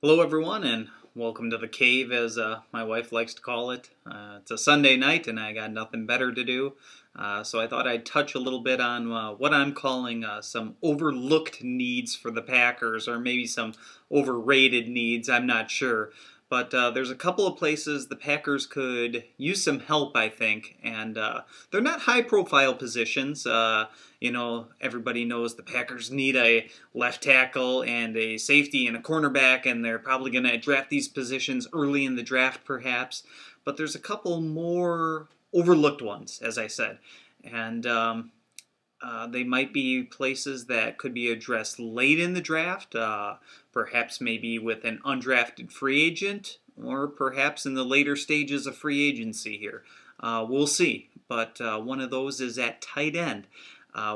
Hello, everyone, and welcome to the cave, as my wife likes to call it. It's a Sunday night, and I got nothing better to do, so I thought I'd touch a little bit on what I'm calling some overlooked needs for the Packers, or maybe some overrated needs. I'm not sure. But there's a couple of places the Packers could use some help, I think, and they're not high-profile positions. Everybody knows the Packers need a left tackle and a safety and a cornerback, and they're probably going to draft these positions early in the draft, perhaps. But there's a couple more overlooked ones, as I said, and they might be places that could be addressed late in the draft, perhaps maybe with an undrafted free agent, or perhaps in the later stages of free agency here. We'll see, but one of those is at tight end.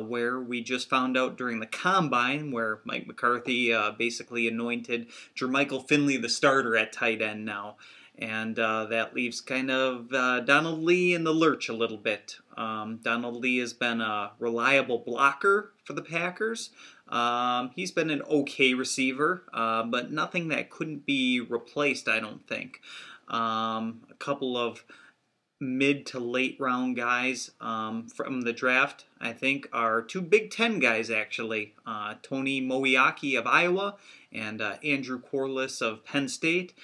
Where we just found out during the Combine, where Mike McCarthy basically anointed Jermichael Finley the starter at tight end now. And that leaves kind of Donald Lee in the lurch a little bit. Donald Lee has been a reliable blocker for the Packers. He's been an okay receiver, but nothing that couldn't be replaced, I don't think. A couple of mid to late round guys from the draft, I think, are two Big Ten guys, actually. Tony Moeaki of Iowa and Andrew Corliss of Penn State.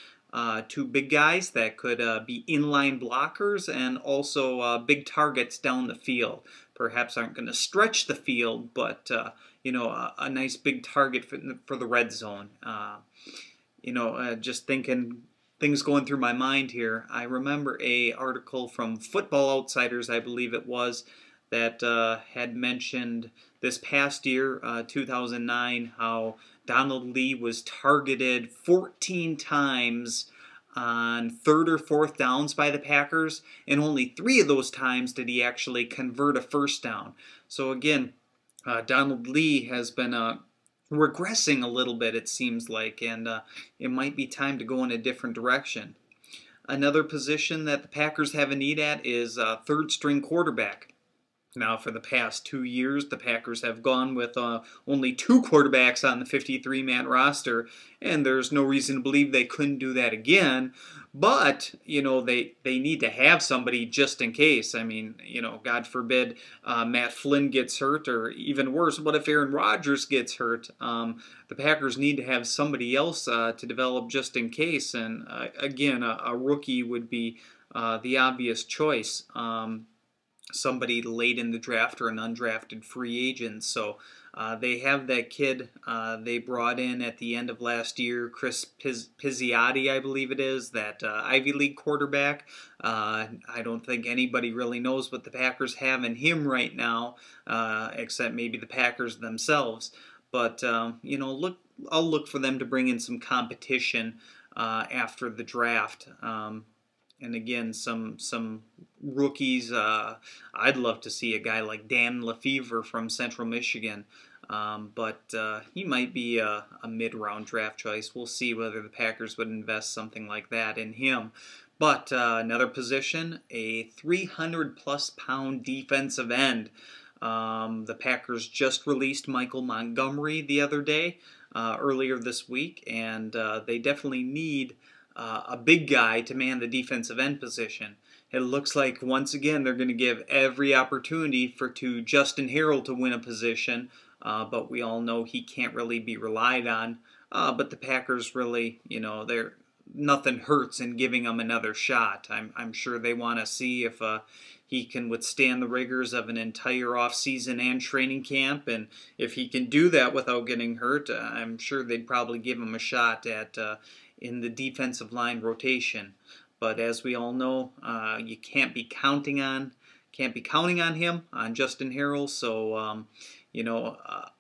Two big guys that could be inline blockers and also big targets down the field. Perhaps aren't going to stretch the field, but a nice big target for the red zone. Just thinking things going through my mind here. I remember a article from Football Outsiders, I believe it was, that had mentioned this past year, 2009, how Donald Lee was targeted 14 times on third or fourth downs by the Packers, and only 3 of those times did he actually convert a first down. So again, Donald Lee has been regressing a little bit, it seems like, and it might be time to go in a different direction. Another position that the Packers have a need at is third string quarterback. Now, for the past 2 years, the Packers have gone with only 2 quarterbacks on the 53-man roster, and there's no reason to believe they couldn't do that again. But, they need to have somebody just in case. I mean, God forbid Matt Flynn gets hurt, or even worse, what if Aaron Rodgers gets hurt? The Packers need to have somebody else to develop just in case, and again, a rookie would be the obvious choice. Somebody late in the draft or an undrafted free agent. So they have that kid they brought in at the end of last year, Chris Pizziotti, I believe it is, that Ivy League quarterback. I don't think anybody really knows what the Packers have in him right now, except maybe the Packers themselves. But, I'll look for them to bring in some competition after the draft. And again, some rookies. I'd love to see a guy like Dan Lefevre from Central Michigan, but he might be a mid-round draft choice. We'll see whether the Packers would invest something like that in him. But another position, a 300-plus pound defensive end. The Packers just released Michael Montgomery the other day, earlier this week, and they definitely need a big guy to man the defensive end position. It looks like, once again, they're going to give every opportunity to Justin Harrell to win a position, but we all know he can't really be relied on. But the Packers really, nothing hurts in giving him another shot. I'm sure they want to see if he can withstand the rigors of an entire off-season and training camp, and if he can do that without getting hurt, I'm sure they'd probably give him a shot at in the defensive line rotation. But as we all know, you can't be counting on him, on Justin Harrell. So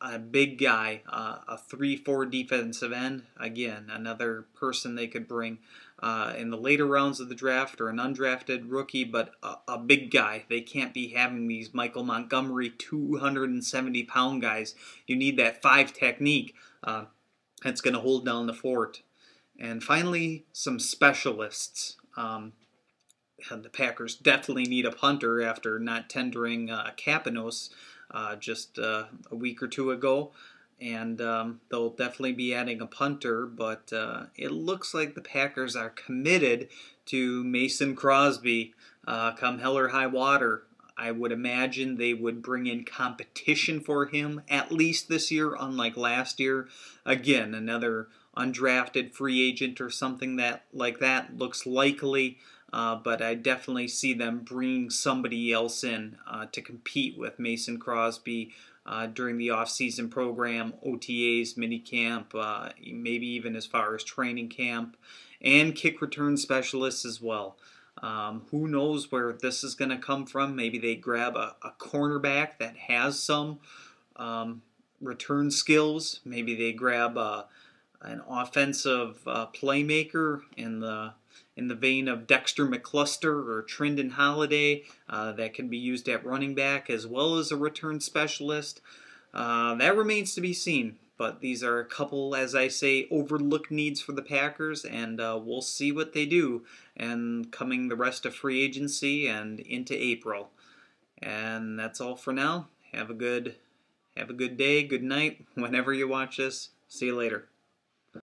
a big guy, a 3-4 defensive end. Again, another person they could bring in the later rounds of the draft, or an undrafted rookie, but a big guy. They can't be having these Michael Montgomery 270-pound guys. You need that 5 technique that's going to hold down the fort. And finally, some specialists. The Packers definitely need a punter after not tendering Kapanos just a week or two ago. and they'll definitely be adding a punter, but it looks like the Packers are committed to Mason Crosby come hell or high water. I would imagine they would bring in competition for him at least this year, unlike last year. Again, another undrafted free agent or something that like that looks likely, but I definitely see them bringing somebody else in to compete with Mason Crosby during the off-season program, OTAs, minicamp, maybe even as far as training camp, and kick return specialists as well. Who knows where this is going to come from? Maybe they grab a cornerback that has some return skills. Maybe they grab an offensive playmaker in the vein of Dexter McCluster or Trindon Holiday that can be used at running back as well as a return specialist. That remains to be seen. But these are a couple, as I say, overlooked needs for the Packers, and we'll see what they do and coming the rest of free agency and into April. And that's all for now. Have a good day, good night, whenever you watch this. See you later.